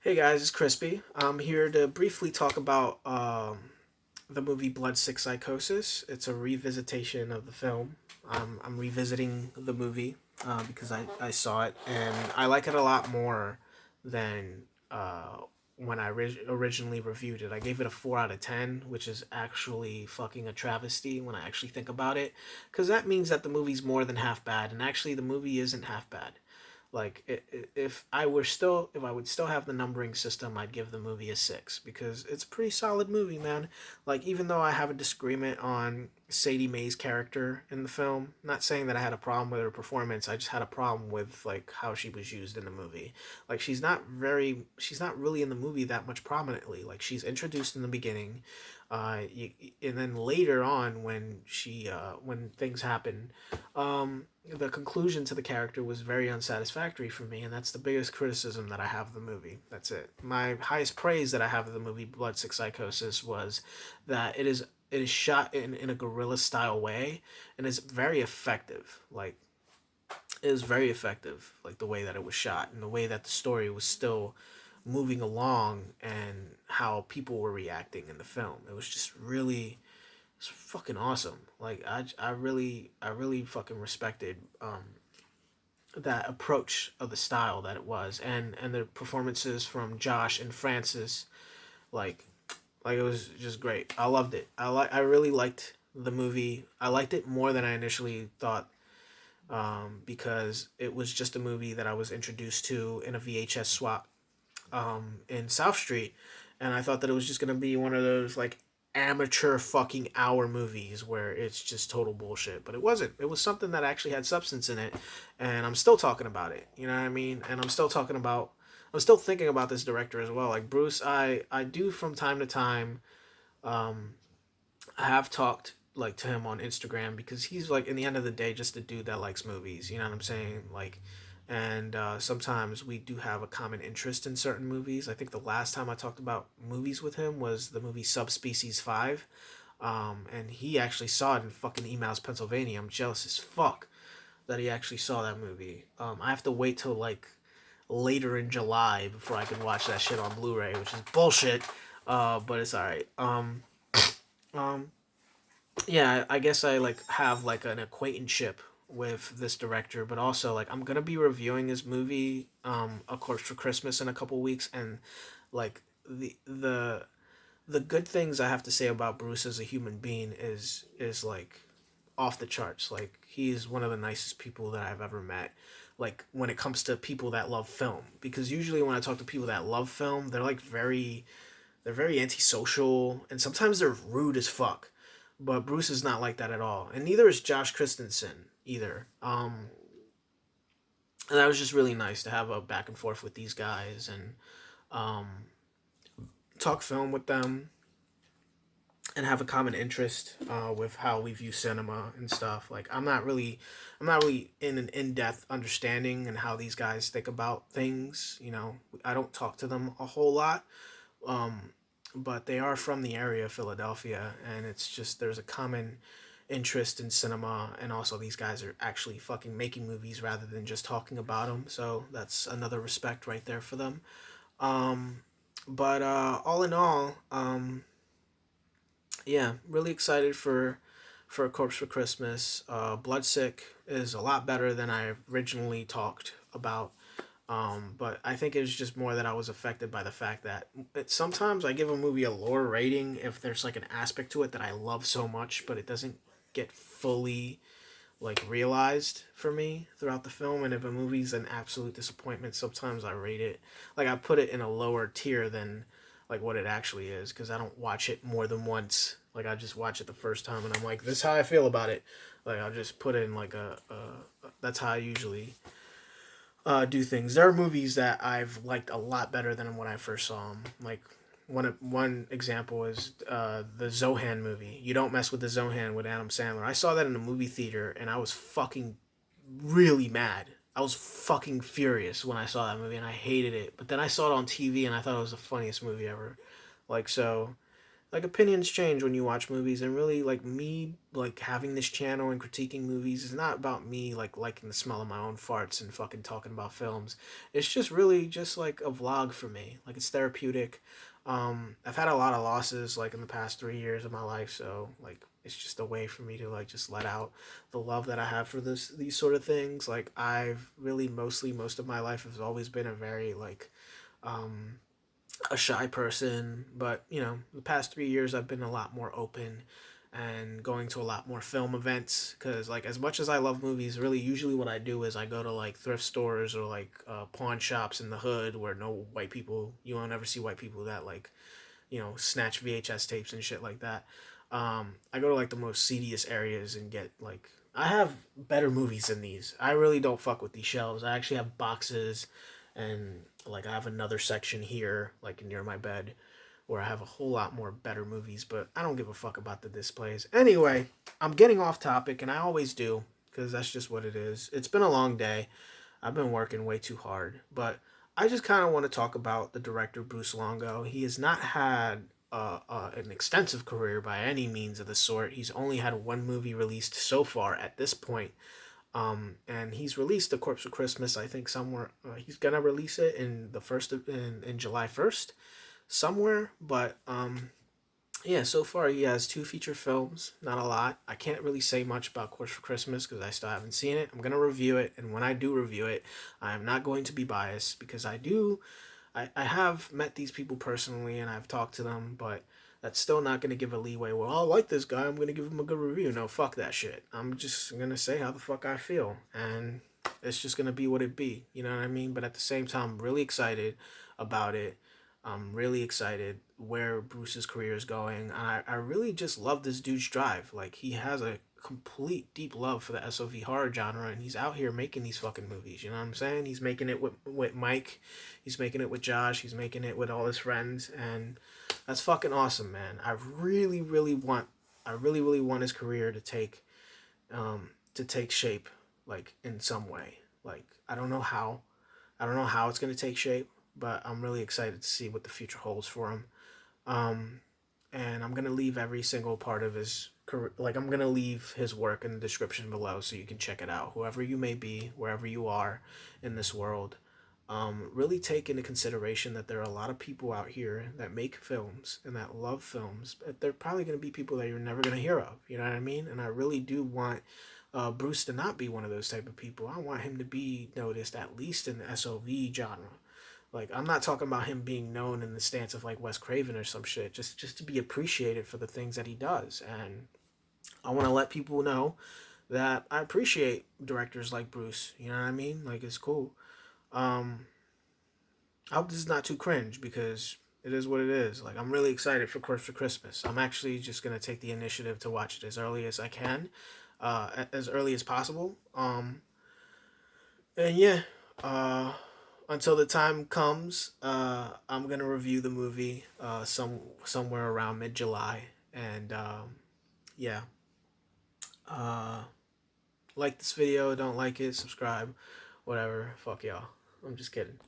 Hey guys, it's Crispy. I'm here to briefly talk about the movie Bloodsick Psychosis. It's a revisitation of the film. I'm revisiting the movie because I saw it and I like it a lot more than when I originally reviewed it. I gave it a 4 out of 10, which is actually fucking a travesty when I actually think about it. Because that means that the movie's more than half bad, and actually the movie isn't half bad. Like if I would still have the numbering system, I'd give the movie a 6 because it's a pretty solid movie, man. Like even though I have a disagreement on Sadie Mae's character in the film, not saying that I had a problem with her performance, I just had a problem with like how she was used in the movie. Like she's not really in the movie that much prominently. Like she's introduced in the beginning, and then later on when things happen, the conclusion to the character was very unsatisfactory for me, and that's the biggest criticism that I have of the movie. That's it. My highest praise that I have of the movie Bloodsick Psychosis was that it is shot in a guerrilla style way and is very effective. Like it is very effective, like the way that it was shot and the way that the story was still moving along and how people were reacting in the film. It was just really it's fucking awesome. Like I really fucking respected that approach of the style that it was, and the performances from Josh and Francis, like like it was just great. I loved it. I really liked the movie. I liked it more than I initially thought, because it was just a movie that I was introduced to in a VHS swap in South Street, and I thought that it was just gonna be one of those like amateur fucking hour movies where it's just total bullshit. But it wasn't. It was something that actually had substance in it, and I'm still talking about it. You know what I mean? And I'm still thinking about this director as well. Like Bruce, I do from time to time. Um, I have talked like to him on Instagram because he's like in the end of the day just a dude that likes movies. You know what I'm saying? Like, and sometimes we do have a common interest in certain movies. I think the last time I talked about movies with him was the movie Subspecies Five, and he actually saw it in fucking Emaus, Pennsylvania. I'm jealous as fuck that he actually saw that movie. I have to wait till like later in July before I can watch that shit on Blu-ray, which is bullshit. But it's alright. Um, yeah, I guess I like have like an acquaintanceship with this director, but also like I'm gonna be reviewing his movie, A Corpse for Christmas in a couple weeks, and like the good things I have to say about Bruce as a human being is like off the charts. Like he's one of the nicest people that I've ever met. Like when it comes to people that love film, because usually when I talk to people that love film, they're very antisocial and sometimes they're rude as fuck. But Bruce is not like that at all, and neither is Josh Christensen either. And that was just really nice to have a back and forth with these guys and um, talk film with them and have a common interest with how we view cinema and stuff. Like I'm not really in an in-depth understanding and how these guys think about things. You know, I don't talk to them a whole lot, um, but they are from the area of Philadelphia, and it's just there's a common interest in cinema, and also these guys are actually fucking making movies rather than just talking about them. So that's another respect right there for them. Um, but all in all, yeah, really excited for A Corpse for Christmas. Bloodsick is a lot better than I originally talked about. But I think it was just more that I was affected by the fact that sometimes I give a movie a lower rating if there's like an aspect to it that I love so much, but it doesn't get fully like realized for me throughout the film. And if a movie's an absolute disappointment, sometimes I rate it like I put it in a lower tier than like what it actually is because I don't watch it more than once. Like I just watch it the first time and I'm like, this is how I feel about it. Like I'll just put in like that's how I usually do things. There are movies that I've liked a lot better than when I first saw them. Like one example is the Zohan movie. You Don't Mess with the Zohan with Adam Sandler. I saw that in a movie theater and I was fucking really mad. I was fucking furious when I saw that movie and I hated it. But then I saw it on TV and I thought it was the funniest movie ever. Like so like opinions change when you watch movies, and really like me like having this channel and critiquing movies is not about me like liking the smell of my own farts and fucking talking about films. It's just really just like a vlog for me. Like it's therapeutic. I've had a lot of losses like in the past 3 years of my life, so like it's just a way for me to like just let out the love that I have for these sort of things. Like I've really mostly most of my life has always been a very like um a shy person, but you know, the past 3 years I've been a lot more open and going to a lot more film events because like as much as I love movies, really usually what I do is I go to like thrift stores or like pawn shops in the hood where no white people, you won't ever see white people that like, you know, snatch VHS tapes and shit like that. I go to like the most seediest areas and get like I have better movies than these. I really don't fuck with these shelves. I actually have boxes, and like I have another section here like near my bed where I have a whole lot more better movies, but I don't give a fuck about the displays. Anyway, I'm getting off topic, and I always do because that's just what it is. It's been a long day. I've been working way too hard, but I just kind of want to talk about the director Bruce Longo. He has not had an extensive career by any means of the sort. He's only had one movie released so far at this point. And he's released The Corpse of Christmas, I think somewhere. He's gonna release it in the first in July 1st, somewhere. But yeah, so far he has two feature films, not a lot. I can't really say much about Course for Christmas because I still haven't seen it. I'm going to review it, and when I do review it, I'm not going to be biased because I have met these people personally and I've talked to them, but that's still not going to give a leeway. Well, I like this guy, I'm going to give him a good review. No, fuck that shit. I'm just going to say how the fuck I feel, and it's just going to be what it be. You know what I mean? But at the same time, I'm really excited about it. I'm really excited where Bruce's career is going. I really just love this dude's drive. Like, he has a complete deep love for the SOV horror genre, and he's out here making these fucking movies. You know what I'm saying? He's making it with Mike. He's making it with Josh. He's making it with all his friends, and that's fucking awesome, man. I really, really want his career to take shape, like, in some way. Like, I don't know how it's gonna take shape, but I'm really excited to see what the future holds for him. Um, and I'm gonna leave every single part of his career, like I'm gonna leave his work in the description below so you can check it out. Whoever you may be, wherever you are in this world, really take into consideration that there are a lot of people out here that make films and that love films, but they're probably gonna be people that you're never gonna hear of. You know what I mean? And I really do want Bruce to not be one of those type of people. I want him to be noticed at least in the SOV genre. Like, I'm not talking about him being known in the stance of like Wes Craven or some shit. Just to be appreciated for the things that he does. And I want to let people know that I appreciate directors like Bruce. You know what I mean? Like, it's cool. Um, I hope this is not too cringe because it is what it is. Like, I'm really excited for Course for Christmas. I'm actually just gonna take the initiative to watch it as early as I can, as early as possible. And yeah, until the time comes, I'm gonna review the movie somewhere around mid July, and yeah, uh, like this video, don't like it, subscribe, whatever. Fuck y'all. I'm just kidding.